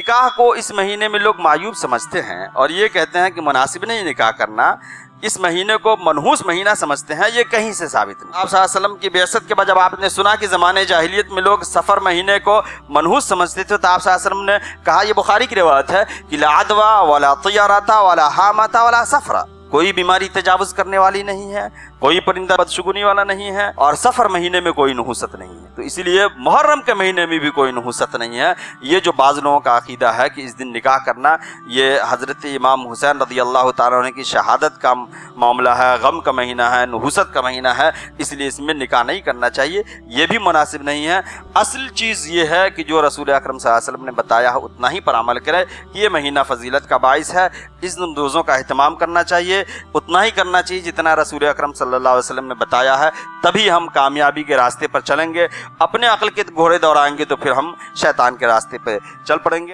निकाह को इस महीने में लोग मायूब समझते हैं और ये कहते हैं कि मुनासिब नहीं निकाह करना, इस महीने को मनहूस महीना समझते हैं, ये कहीं से साबित नहीं। आप सल्लल्लाहु अलैहि वसल्लम की बिअसत के बाद जब आपने सुना कि ज़माने जाहिलियत में लोग सफ़र महीने को मनहूस समझते थे, तो आप सल्लल्लाहु अलैहि वसल्लम ने कहा, ये बुखारी की रिवायत है कि ला अदवा वला तियारता वला हामता वला सफरा, कोई बीमारी तजावुज़ करने वाली नहीं है, कोई परिंदा बदशुगुनी वाला नहीं है, और सफ़र महीने में कोई नहुसत नहीं है। तो इसलिए मुहर्रम के महीने में भी कोई नहुसत नहीं है। ये जो बाज़ लोगों का अक़ीदा है कि इस दिन निकाह करना ये हज़रत इमाम हुसैन रज़ियल्लाहु ताला अन्हु की शहादत का मामला है, गम का महीना है, नहुसत का महीना है, इसलिए इसमें निकाह नहीं करना चाहिए, ये भी मुनासिब नहीं है। असल चीज़ ये है कि जो रसूल अकरम सल्लल्लाहु अलैहि वसल्लम ने बताया है उतना ही पर अमल करें। ये महीना फजीलत का बाइस है, इस दिन रोज़ों का अहतमाम करना चाहिए, उतना ही करना चाहिए जितना रसूल अकरम सल्लल्लाहु अलैहि वसल्लम ने बताया है, तभी हम कामयाबी के रास्ते पर चलेंगे। अपने अक्ल के घोड़े दौड़ाएंगे तो फिर हम शैतान के रास्ते पर चल पड़ेंगे।